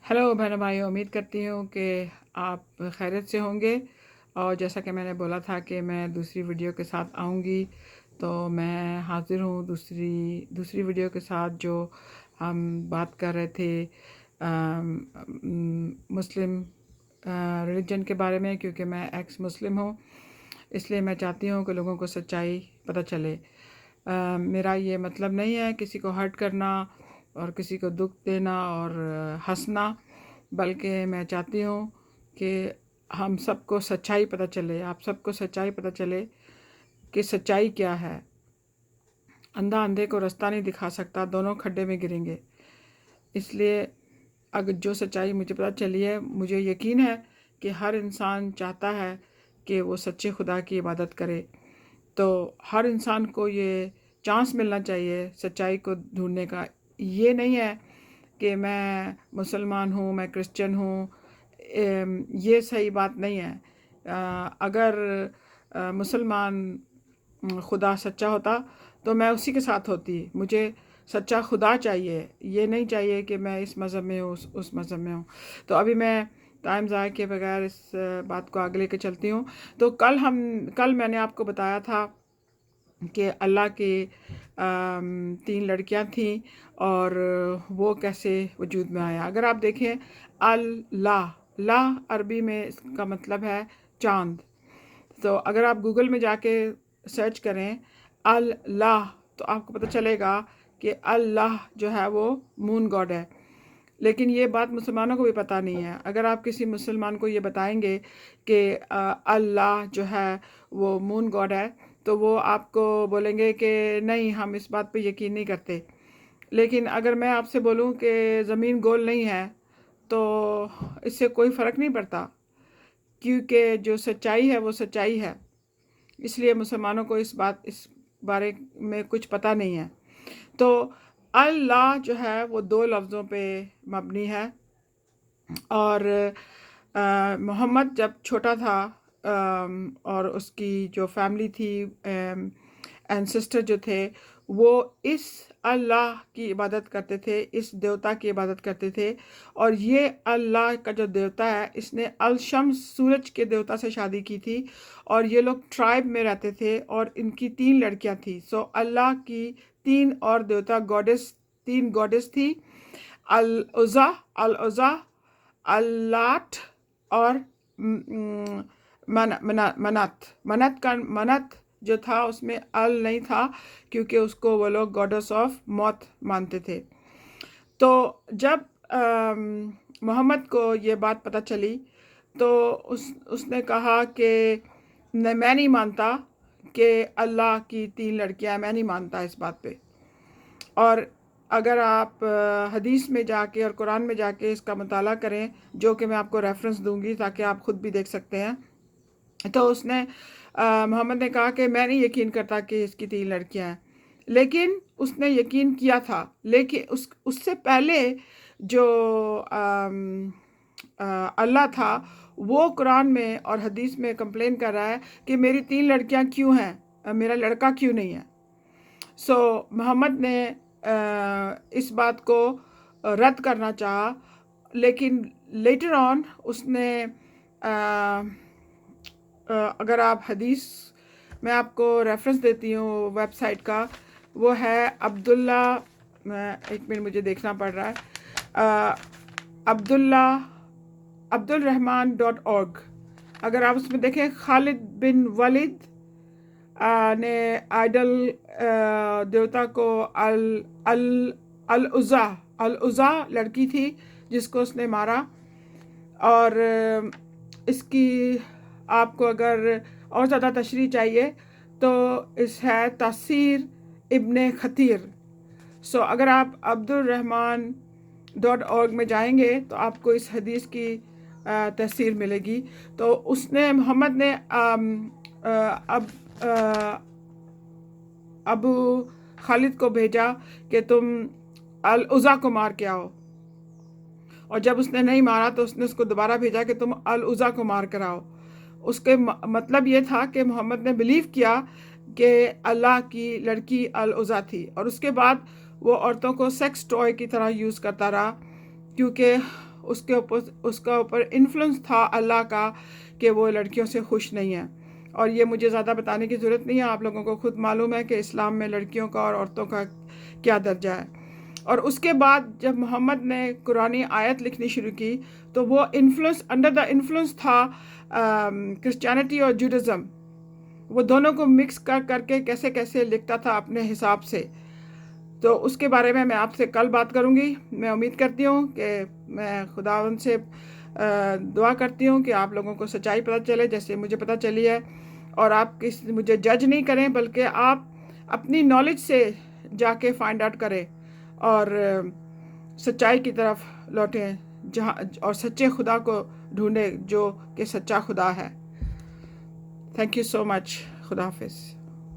Hello बहनों भाइयों, उम्मीद करती हूँ कि आप खैरियत से होंगे। और जैसा कि मैंने बोला था कि मैं दूसरी वीडियो के साथ आऊँगी, तो मैं हाज़िर हूँ दूसरी दूसरी वीडियो के साथ जो हम बात कर रहे थे मुस्लिम रिलीजन के बारे में। क्योंकि मैं एक्स मुस्लिम हूँ, इसलिए मैं चाहती हूँ कि लोगों को सच्चाई पता चले। मेरा ये मतलब नहीं है किसी को हर्ट करना और किसी को दुख देना और हंसना, बल्कि मैं चाहती हूँ कि हम सबको सच्चाई पता चले, आप सबको सच्चाई पता चले कि सच्चाई क्या है। अंधा अंधे को रास्ता नहीं दिखा सकता, दोनों खड्डे में गिरेंगे। इसलिए अगर जो सच्चाई मुझे पता चली है, मुझे यकीन है कि हर इंसान चाहता है कि वो सच्चे खुदा की इबादत करे। तो हर इंसान को ये चांस मिलना चाहिए सच्चाई को ढूंढने का। ये नहीं है कि मैं मुसलमान हूँ, मैं क्रिश्चियन हूँ, ये सही बात नहीं है। अगर मुसलमान खुदा सच्चा होता तो मैं उसी के साथ होती। मुझे सच्चा खुदा चाहिए, ये नहीं चाहिए कि मैं इस मज़हब में हूँ उस मज़हब में हूँ। तो अभी मैं टाइम ज़ाया के बगैर इस बात को आगे लेके चलती हूँ। तो कल मैंने आपको बताया था कि अल्लाह की 3 लड़कियां थीं और वो कैसे वजूद में आया। अगर आप देखें अल्लाह, ला अरबी में इसका मतलब है चाँद। तो अगर आप गूगल में जाके सर्च करें अल्लाह, तो आपको पता चलेगा कि अल्लाह जो है वो मून गॉड है। लेकिन ये बात मुसलमानों को भी पता नहीं है। अगर आप किसी मुसलमान को ये बताएंगे कि अल्लाह जो है वो मून गॉड है, तो वो आपको बोलेंगे कि नहीं, हम इस बात पे यकीन नहीं करते। लेकिन अगर मैं आपसे बोलूं कि ज़मीन गोल नहीं है, तो इससे कोई फ़र्क नहीं पड़ता, क्योंकि जो सच्चाई है वो सच्चाई है। इसलिए मुसलमानों को इस बारे में कुछ पता नहीं है। तो अल्लाह जो है वो 2 लफ्ज़ों पे मबनी है। और मोहम्मद जब छोटा था, और उसकी जो फैमिली थी, एंसेस्टर जो थे, वो इस अल्लाह की इबादत करते थे, इस देवता की इबादत करते थे। और ये अल्लाह का जो देवता है, इसने अल शम्स सूरज के देवता से शादी की थी। और ये लोग ट्राइब में रहते थे और इनकी 3 लड़कियां थी। सो अल्लाह की 3 और देवता गॉडेस, 3 गॉडेस थी, अल उज़ा, अल उज़ा, अल्लाट और मनत जो था उसमें अल नहीं था, क्योंकि उसको वो लोग गॉडेस ऑफ मौत मानते थे। तो जब मोहम्मद को ये बात पता चली, तो उसने कहा कि मैं नहीं मानता कि अल्लाह की 3 लड़कियां, मैं नहीं मानता इस बात पे। और अगर आप हदीस में जाके और कुरान में जाके इसका मुताला करें, जो कि मैं आपको रेफरेंस दूंगी ताकि आप खुद भी देख सकते हैं, तो उसने मोहम्मद ने कहा कि मैं नहीं यकीन करता कि इसकी 3 लड़कियां हैं। लेकिन उसने यकीन किया था। लेकिन उससे पहले जो अल्लाह था, वो कुरान में और हदीस में कंप्लेन कर रहा है कि मेरी 3 लड़कियां क्यों हैं, मेरा लड़का क्यों नहीं है। सो मोहम्मद ने इस बात को रद्द करना चाहा। लेकिन लेटर ऑन उसने अगर आप हदीस, मैं आपको रेफरेंस देती हूँ वेबसाइट का, वो है अब्दुल्ला, एक मिनट मुझे देखना पड़ रहा है, अब्दुलरहमान.org। अगर आप उसमें देखें, खालिद बिन वलीद ने आइडल देवता को अल अल अल उज़ा, अल उज़ा लड़की थी जिसको उसने मारा। और इसकी आपको अगर और ज़्यादा तशरीह चाहिए तो इस है तफसीर इब्ने खतीर। सो अगर आप अब्दुलरहमान.org में जाएंगे तो आपको इस हदीस की तफसीर मिलेगी। तो उसने, मोहम्मद ने अब अबू खालिद को भेजा कि तुम अल उज़ा को मार के आओ। और जब उसने नहीं मारा तो उसने उसको दोबारा भेजा कि तुम अल उज़ा को मार कर आओ। उसके मतलब ये था कि मोहम्मद ने बिलीव किया कि अल्लाह की लड़की अल उज़ा थी। और उसके बाद वो औरतों को सेक्स टॉय की तरह यूज़ करता रहा, क्योंकि اس کا اوپر انفلوئنس تھا اللہ کا کہ وہ لڑکیوں سے خوش نہیں ہے. اور یہ مجھے زیادہ بتانے کی ضرورت نہیں ہے، آپ لوگوں کو خود معلوم ہے کہ اسلام میں لڑکیوں کا اور عورتوں کا کیا درجہ ہے. اور اس کے بعد جب محمد نے قرآنی آیت لکھنی شروع کی تو وہ انڈر دا انفلوئنس تھا کرسچینٹی اور جوڈازم. وہ دونوں کو مکس کر کے کیسے کیسے لکھتا تھا اپنے حساب سے. تو اس کے بارے میں آپ سے کل بات کروں گی. میں امید کرتی ہوں کہ میں خداوند سے دعا کرتی ہوں کہ آپ لوگوں کو سچائی پتہ چلے جیسے مجھے پتہ چلی ہے، اور آپ مجھے جج نہیں کریں بلکہ آپ اپنی نالج سے جا کے فائنڈ آؤٹ کریں اور سچائی کی طرف لوٹیں، جہاں اور سچے خدا کو ڈھونڈیں جو کہ سچا خدا ہے. تھینک یو سو مچ. خدا حافظ.